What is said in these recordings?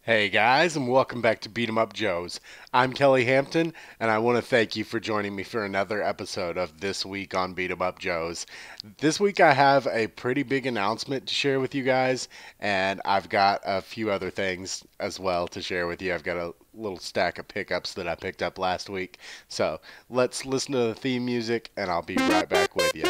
Hey guys, and welcome back to Beat 'em Up Joes. I'm Kelly Hampton, and I want to thank you for joining me for another episode of This Week on Beat 'em Up Joes. This week I have a pretty big announcement to share with you guys, and I've got a few other things as well to share with you. I've got a little stack of pickups that I picked up last week. So let's listen to the theme music, and I'll be right back with you.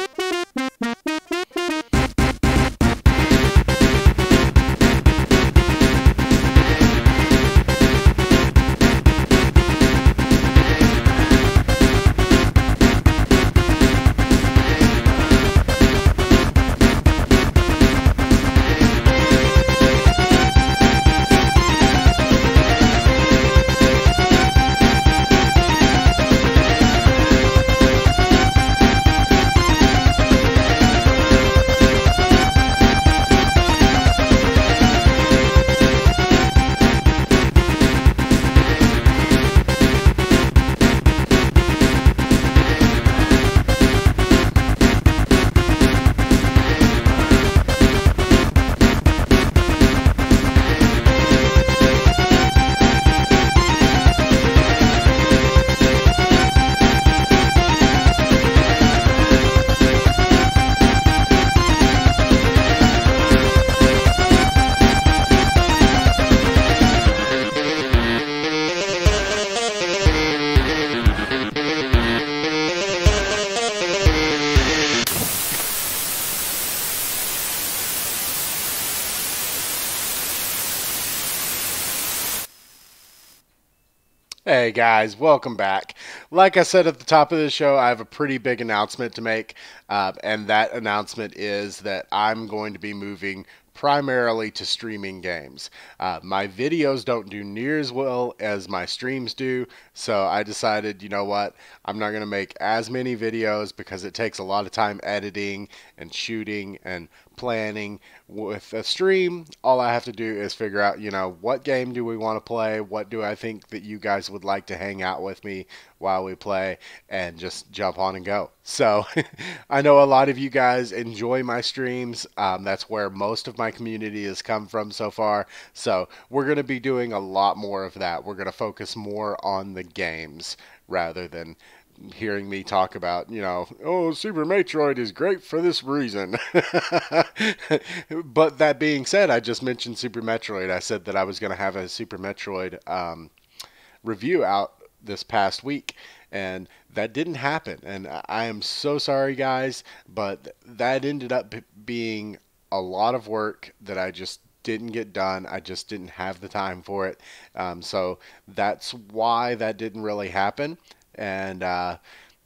Hey guys, welcome back. Like I said at the top of the show, I have a pretty big announcement to make, and that announcement is that I'm going to be moving primarily to streaming games. My videos don't do near as well as my streams do, so I decided, you know what, I'm not going to make as many videos because it takes a lot of time editing and shooting and planning. With a stream, all I have to do is figure out, what game do we want to play? What do I think that you guys would like to hang out with me while we play, and just jump on and go. So I know a lot of you guys enjoy my streams. That's where most of my community has come from so far. So we're going to be doing a lot more of that. We're going to focus more on the games rather than hearing me talk about, oh, Super Metroid is great for this reason. But that being said, I just mentioned Super Metroid. I said that I was going to have a Super Metroid review out this past week, and that didn't happen. And I am so sorry, guys, but that ended up being a lot of work that I just didn't get done. I just didn't have the time for it. So that's why that didn't really happen. And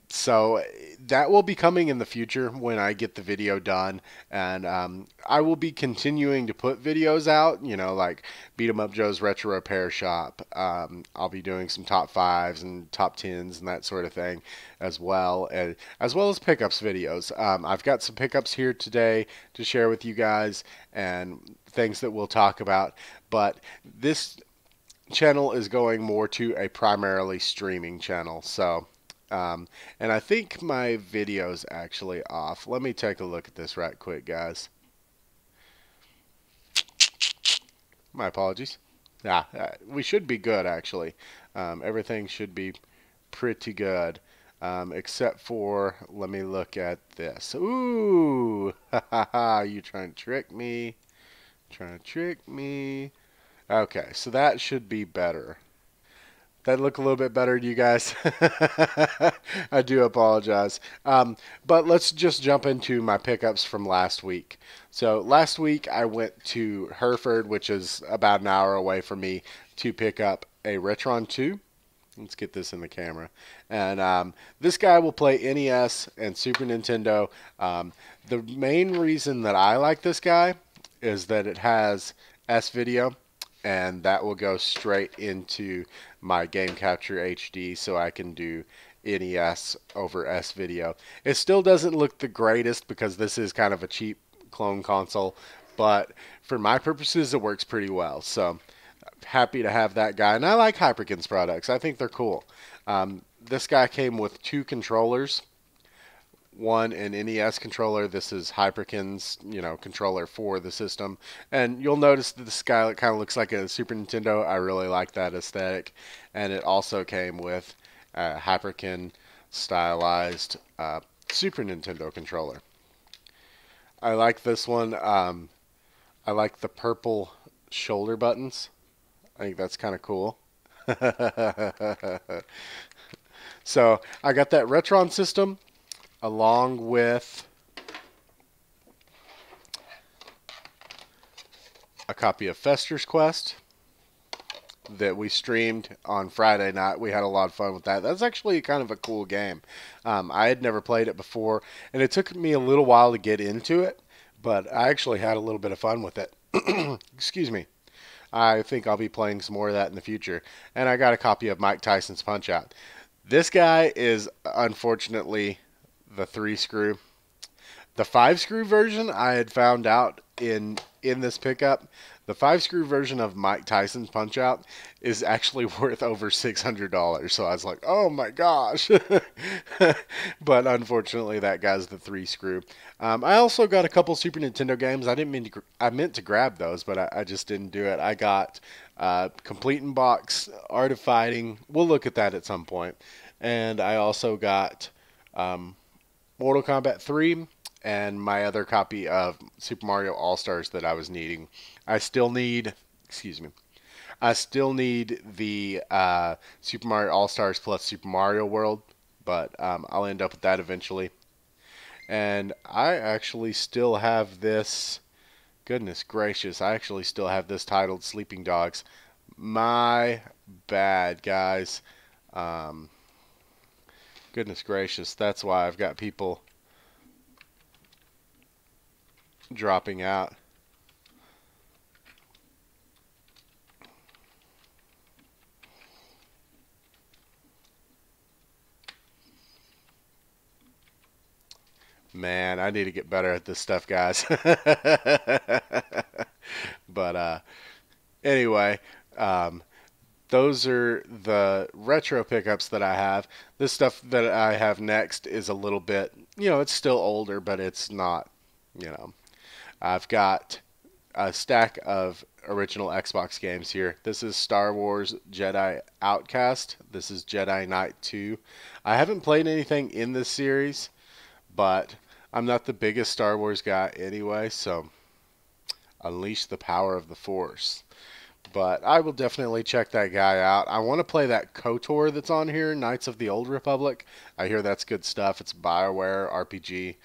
so that will be coming in the future when I get the video done, and I will be continuing to put videos out, like Beat 'em Up Joe's Retro Repair Shop. I'll be doing some top fives and top tens and that sort of thing as well, and as well as pickups videos. I've got some pickups here today to share with you guys and things that we'll talk about, but this channel is going more to a primarily streaming channel, so and I think my video's actually off. Let me take a look at this right quick, guys. My apologies. We should be good, actually. Everything should be pretty good, except for, let me look at this. Ooh, ha ha ha, you trying to trick me? Trying to trick me. Okay, so that should be better. That look a little bit better to you guys? I do apologize. But let's just jump into my pickups from last week. So last week I went to Hereford, which is about an hour away from me, to pick up a Retron 2. Let's get this in the camera. And this guy will play NES and Super Nintendo. The main reason that I like this guy is that it has S-Video, and that will go straight into my Game Capture HD, so I can do NES over S-Video. It still doesn't look the greatest because this is kind of a cheap clone console, but for my purposes it works pretty well. So happy to have that guy, and I like Hyperkin's products. I think they're cool. This guy came with two controllers. One an NES controller. This is Hyperkin's, controller for the system. And you'll notice that this guy kind of looks like a Super Nintendo. I really like that aesthetic. And it also came with a Hyperkin stylized Super Nintendo controller. I like this one. I like the purple shoulder buttons. I think that's kind of cool. So I got that Retron system along with a copy of Fester's Quest that we streamed on Friday night. We had a lot of fun with that. That's actually kind of a cool game. I had never played it before, and it took me a little while to get into it, but I actually had a little bit of fun with it. Excuse me. I think I'll be playing some more of that in the future. And I got a copy of Mike Tyson's Punch-Out. This guy is unfortunately the 3-screw. The 5-screw version I had found out in this pickup. The 5-screw version of Mike Tyson's Punch-Out is actually worth over $600. So I was like, oh my gosh. But unfortunately, that guy's the 3-screw. I also got a couple Super Nintendo games. I meant to grab those, but I just didn't do it. I got Complete in Box, Art of Fighting. We'll look at that at some point. And I also got Mortal Kombat 3 and my other copy of Super Mario All-Stars that I was needing. I still need, excuse me, I still need the Super Mario All-Stars plus Super Mario World, but I'll end up with that eventually. And I actually still have this, goodness gracious, I actually still have this titled Sleeping Dogs. My bad, guys. Goodness gracious, that's why I've got people dropping out. Man, I need to get better at this stuff, guys. But anyway, those are the retro pickups that I have. This stuff that I have next is a little bit, it's still older, but it's not, I've got a stack of original Xbox games here. This is Star Wars Jedi Outcast. This is Jedi Knight 2. I haven't played anything in this series, but I'm not the biggest Star Wars guy anyway, so unleash the power of the Force. But I will definitely check that guy out. I want to play that KOTOR that's on here, Knights of the Old Republic. I hear that's good stuff. It's BioWare RPG.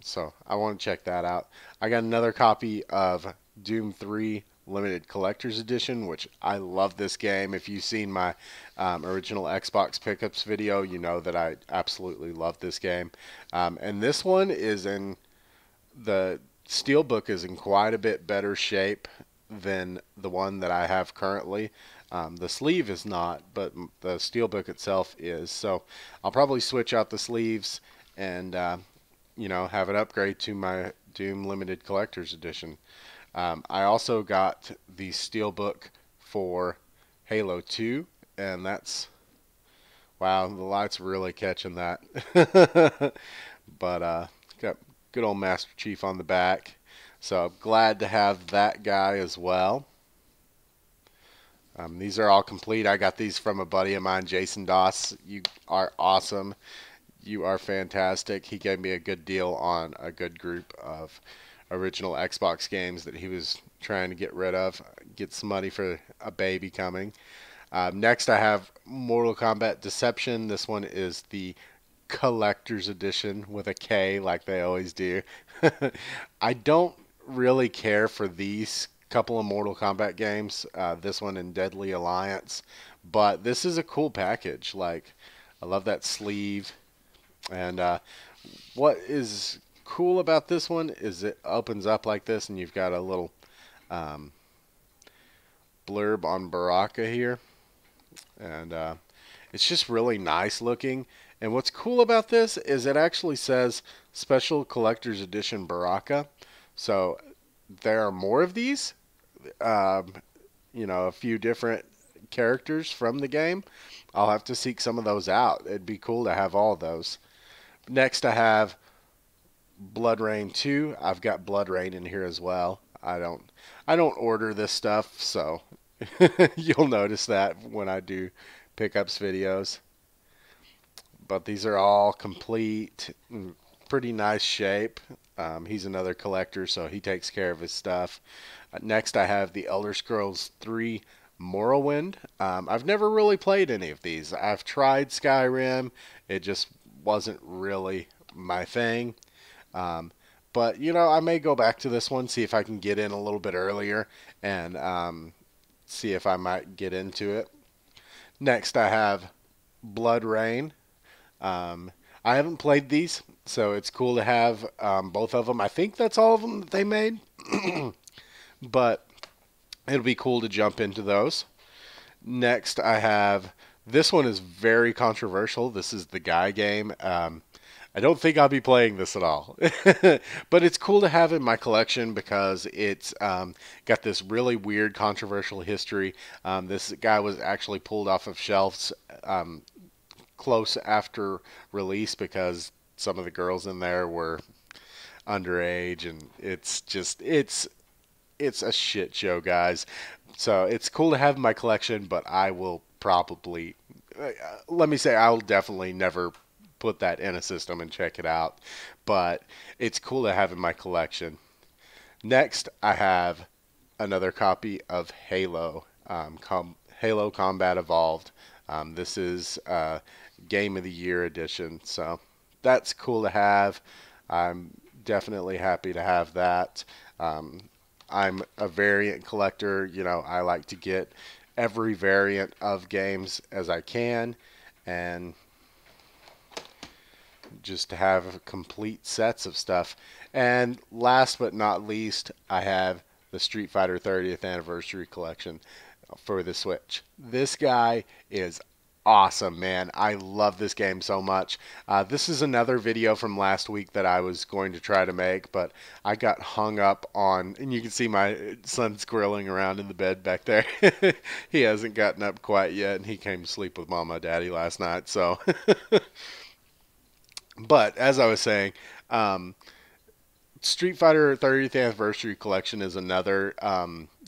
So I want to check that out. I got another copy of Doom 3 Limited Collector's Edition, which I love this game. If you've seen my original Xbox pickups video, you know that I absolutely love this game. And this one is the steelbook is in quite a bit better shape than the one that I have currently. The sleeve is not, but the steelbook itself is. So I'll probably switch out the sleeves and have an upgrade to my Doom Limited Collector's Edition. I also got the steelbook for Halo 2, and that's, wow, the light's really catching that. But got good old Master Chief on the back, so I'm glad to have that guy as well. These are all complete. I got these from a buddy of mine, Jason Doss. You are awesome. You are fantastic. He gave me a good deal on a good group of original Xbox games that he was trying to get rid of. Get some money for a baby coming. Next, I have Mortal Kombat Deception. This one is the Collector's Edition with a K, like they always do. I don't really care for these couple of Mortal Kombat games, this one and Deadly Alliance, but this is a cool package. Like, I love that sleeve. And what is cool about this one is it opens up like this, and you've got a little blurb on Baraka here. And it's just really nice looking. And what's cool about this is it actually says Special Collector's Edition Baraka. So there are more of these. A few different characters from the game. I'll have to seek some of those out. It'd be cool to have all of those. Next, I have Blood Rain 2. I've got Blood Rain in here as well. I don't order this stuff, so you'll notice that when I do pickups videos. But these are all complete, pretty nice shape. He's another collector, so he takes care of his stuff. Next, I have the Elder Scrolls 3 Morrowind. I've never really played any of these. I've tried Skyrim. It just wasn't really my thing. Um, but, I may go back to this one, see if I can get in a little bit earlier, and see if I might get into it. Next, I have Blood Rain. I haven't played these, so it's cool to have both of them. I think that's all of them that they made, but it'll be cool to jump into those. Next, I have this one is very controversial. This is the Guy game. I don't think I'll be playing this at all, but it's cool to have in my collection because it's got this really weird, controversial history. This guy was actually pulled off of shelves close after release because some of the girls in there were underage, and it's a shit show, guys. So it's cool to have in my collection, but I will probably let me say I'll definitely never put that in a system and check it out, but it's cool to have in my collection. Next, I have another copy of Halo, Halo Combat Evolved. This is Game of the Year edition, so that's cool to have. I'm definitely happy to have that. Um, I'm a variant collector. I like to get every variant of games as I can, and just to have complete sets of stuff. And last but not least, I have the Street Fighter 30th Anniversary Collection for the Switch. This guy is awesome, man. I love this game so much. This is another video from last week that I was going to try to make, but I got hung up on, and you can see my son squirreling around in the bed back there. He hasn't gotten up quite yet, and he came to sleep with Mama and Daddy last night, so. But as I was saying, um, Street Fighter 30th Anniversary Collection is another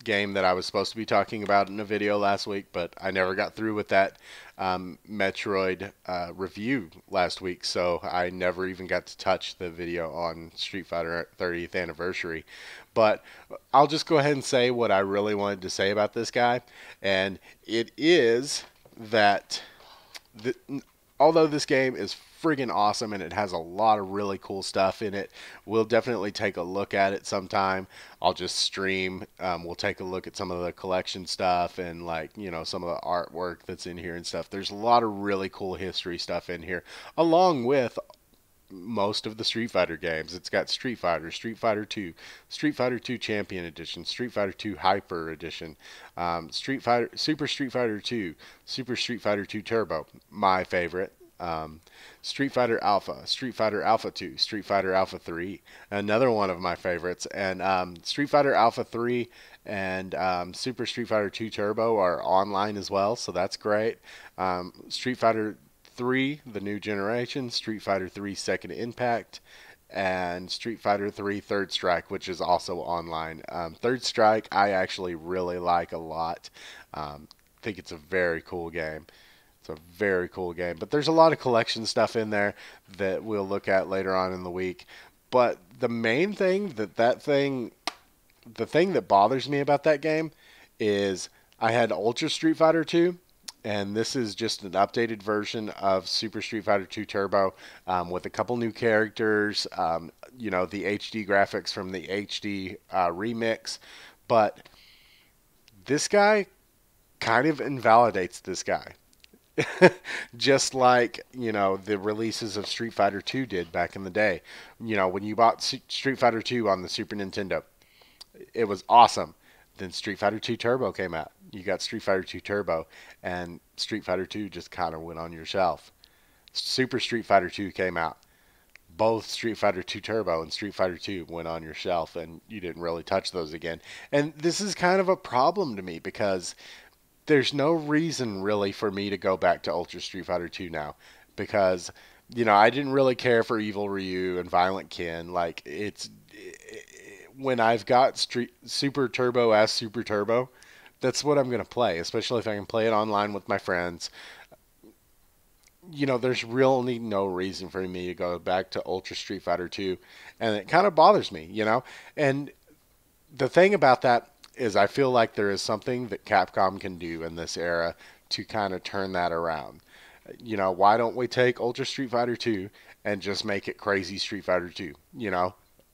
game that I was supposed to be talking about in a video last week, but I never got through with that Metroid review last week, so I never even got to touch the video on Street Fighter 30th Anniversary. But I'll just go ahead and say what I really wanted to say about this guy, and it is that the, although this game is friggin' awesome and it has a lot of really cool stuff in it, we'll definitely take a look at it sometime. I'll just stream. We'll take a look at some of the collection stuff and, like, some of the artwork that's in here and stuff. There's a lot of really cool history stuff in here, along with most of the Street Fighter games. It's got Street Fighter, Street Fighter 2, Street Fighter 2 Champion Edition, Street Fighter 2 Hyper Edition, Street Fighter, Super Street Fighter 2, Super Street Fighter 2 Turbo, my favorite. Street Fighter Alpha, Street Fighter Alpha 2, Street Fighter Alpha 3, another one of my favorites, and Street Fighter Alpha 3 and Super Street Fighter 2 Turbo are online as well, so that's great. Street Fighter 3, the new generation, Street Fighter 3 Second Impact, and Street Fighter 3 Third Strike, which is also online. Third Strike, I actually really like a lot. Think it's a very cool game. It's a very cool game. But there's a lot of collection stuff in there that we'll look at later on in the week. But the main thing the thing that bothers me about that game is I had Ultra Street Fighter 2, and this is just an updated version of Super Street Fighter 2 Turbo with a couple new characters, the HD graphics from the HD remix. But this guy kind of invalidates this guy. Just like, the releases of Street Fighter 2 did back in the day. When you bought Street Fighter 2 on the Super Nintendo, it was awesome. Then Street Fighter 2 Turbo came out. You got Street Fighter 2 Turbo, and Street Fighter 2 just kind of went on your shelf. Super Street Fighter 2 came out. Both Street Fighter 2 Turbo and Street Fighter 2 went on your shelf, and you didn't really touch those again. And this is kind of a problem to me because there's no reason really for me to go back to Ultra Street Fighter 2 now, because I didn't really care for Evil Ryu and Violent Ken. Like when I've got Street Super Turbo as Super Turbo, that's what I'm gonna play. Especially if I can play it online with my friends. There's really no reason for me to go back to Ultra Street Fighter 2, and it kind of bothers me. And the thing about that is I feel like there is something that Capcom can do in this era to kind of turn that around. Why don't we take Ultra Street Fighter 2 and just make it crazy Street Fighter 2?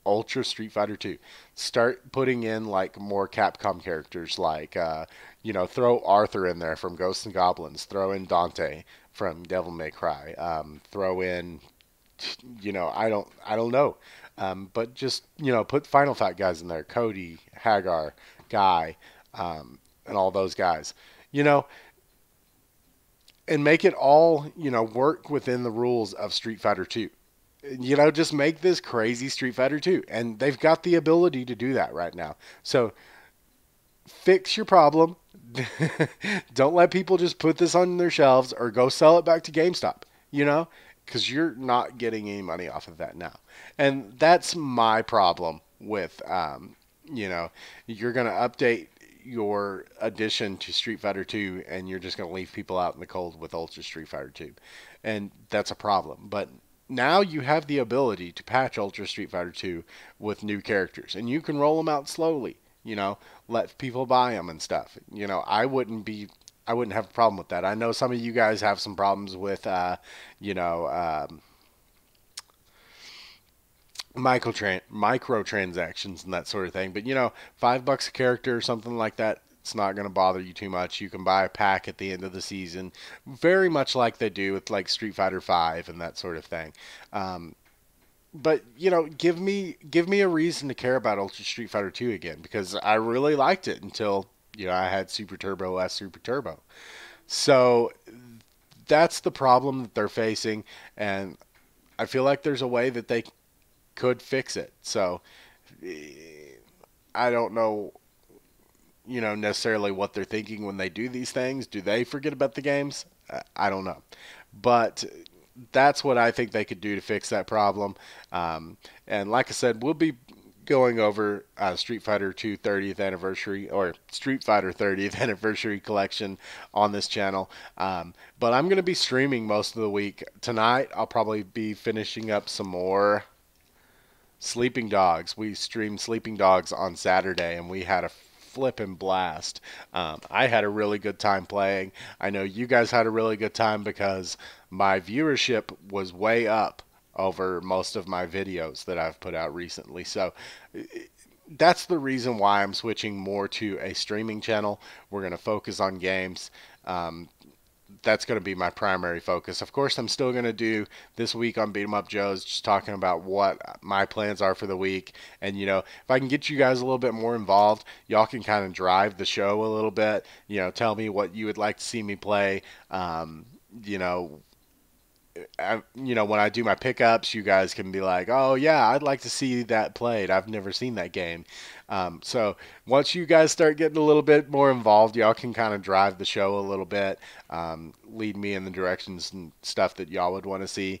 Ultra Street Fighter 2. Start putting in like more Capcom characters like throw Arthur in there from Ghosts and Goblins, throw in Dante from Devil May Cry, throw in I don't know. But just put Final Fight guys in there, Cody, Hagar, Guy, and all those guys. You know, and make it all work within the rules of Street Fighter 2. Just make this crazy Street Fighter 2, and they've got the ability to do that right now. So fix your problem. Don't let people just put this on their shelves or go sell it back to GameStop, because you're not getting any money off of that now. And that's my problem with, you're going to update your addition to Street Fighter 2 and you're just going to leave people out in the cold with Ultra Street Fighter 2. And that's a problem. But now you have the ability to patch Ultra Street Fighter 2 with new characters, and you can roll them out slowly. Let people buy them and stuff. I wouldn't have a problem with that. I know some of you guys have some problems with, you know, microtransactions and that sort of thing. But $5 a character or something like that, it's not going to bother you too much. You can buy a pack at the end of the season, very much like they do with like Street Fighter 5 and that sort of thing. But give me a reason to care about Ultra Street Fighter 2 again, because I really liked it until I had Super Turbo as Super Turbo. So that's the problem that they're facing, and I feel like there's a way that they could fix it. So I don't know, necessarily what they're thinking when they do these things. Do they forget about the games? I don't know. But that's what I think they could do to fix that problem. And like I said, we'll be going over Street Fighter 2 30th anniversary or Street Fighter 30th anniversary collection on this channel. But I'm going to be streaming most of the week. Tonight, I'll probably be finishing up some more Sleeping Dogs. We streamed Sleeping Dogs on Saturday, and we had a flippin' blast. I had a really good time playing. I know you guys had a really good time because my viewership was way up over most of my videos that I've put out recently. So that's the reason why I'm switching more to a streaming channel. We're going to focus on games. That's going to be my primary focus. Of course, I'm still going to do this week on Beat 'em Up Joe's, just talking about what my plans are for the week. And, if I can get you guys a little bit more involved, y'all can kind of drive the show a little bit. Tell me what you would like to see me play. You know, when I do my pickups, you guys can be like, oh, yeah, I'd like to see that played. I've never seen that game. So once you guys start getting a little bit more involved, y'all can kind of drive the show a little bit, lead me in the directions and stuff that y'all would want to see.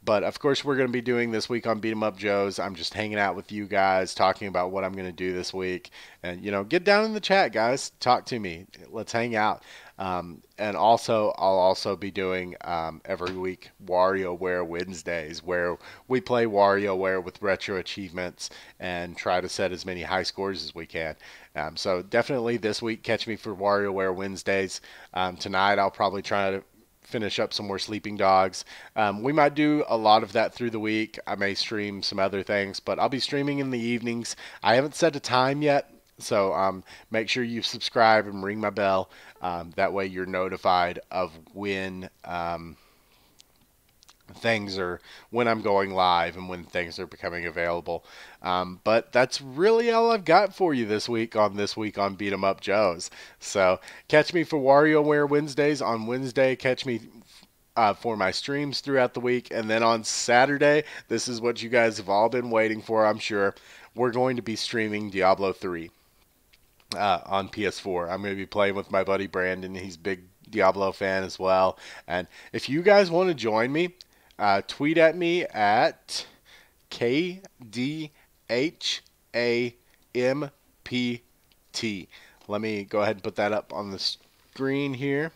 But of course, we're going to be doing this week on Beat 'em Up Joe's. I'm just hanging out with you guys, talking about what I'm going to do this week. And, get down in the chat, guys. Talk to me. Let's hang out. And also, I'll also be doing every week WarioWare Wednesdays, where we play WarioWare with retro achievements and try to set as many high scores as we can. So definitely this week, catch me for WarioWare Wednesdays. Tonight, I'll probably try to finish up some more Sleeping Dogs. We might do a lot of that through the week. I may stream some other things, but I'll be streaming in the evenings. I haven't set a time yet. So make sure you subscribe and ring my bell. That way you're notified of when when I'm going live and when things are becoming available. But that's really all I've got for you this week on Beat 'em Up Joe's. So catch me for WarioWare Wednesdays. On Wednesday, catch me for my streams throughout the week. And then on Saturday, this is what you guys have all been waiting for, I'm sure. We're going to be streaming Diablo 3. On PS4. I'm going to be playing with my buddy Brandon. He's a big Diablo fan as well. And if you guys want to join me, Tweet at me at KDHAMPT. Let me go ahead and put that up on the screen here.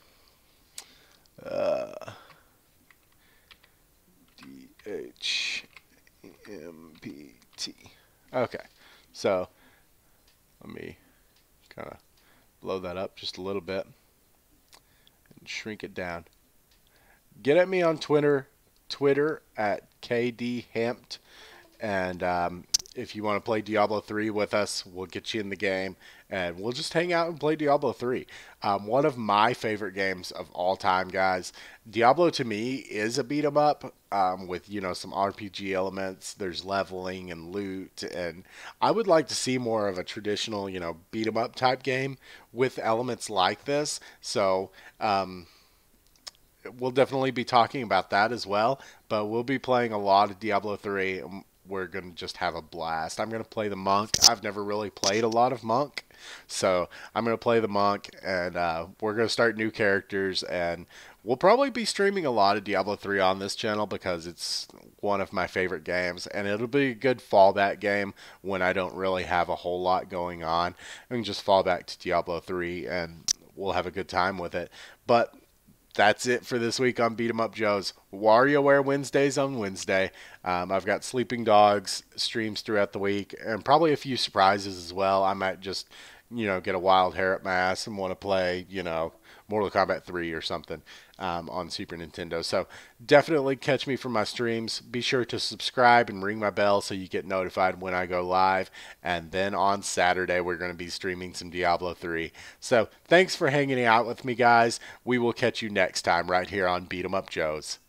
DHAMPT. Okay, so let me kind of blow that up just a little bit and shrink it down. Get at me on Twitter at KDHampt. And if you want to play Diablo 3 with us, we'll get you in the game and we'll just hang out and play Diablo 3. One of my favorite games of all time, guys. Diablo to me is a beat 'em up with, you know, some RPG elements. There's leveling and loot. And I would like to see more of a traditional, you know, beat 'em up type game with elements like this. So, we'll definitely be talking about that as well, but we'll be playing a lot of Diablo 3. And we're going to just have a blast. I'm going to play the monk. I've never really played a lot of monk, so I'm going to play the monk, and we're going to start new characters, and we'll probably be streaming a lot of Diablo 3 on this channel because it's one of my favorite games, and it'll be a good fallback game when I don't really have a whole lot going on. I can just fall back to Diablo 3, and we'll have a good time with it. But that's it for this week on Beat 'em Up Joe's WarioWare Wednesdays on Wednesday. I've got Sleeping Dogs streams throughout the week and probably a few surprises as well. I might just, you know, get a wild hair up my ass and want to play, you know, Mortal Kombat 3 or something on Super Nintendo. So definitely catch me for my streams. Be sure to subscribe and ring my bell so you get notified when I go live. And then on Saturday, we're going to be streaming some Diablo 3. So thanks for hanging out with me, guys. We will catch you next time right here on Beat 'em Up Joe's.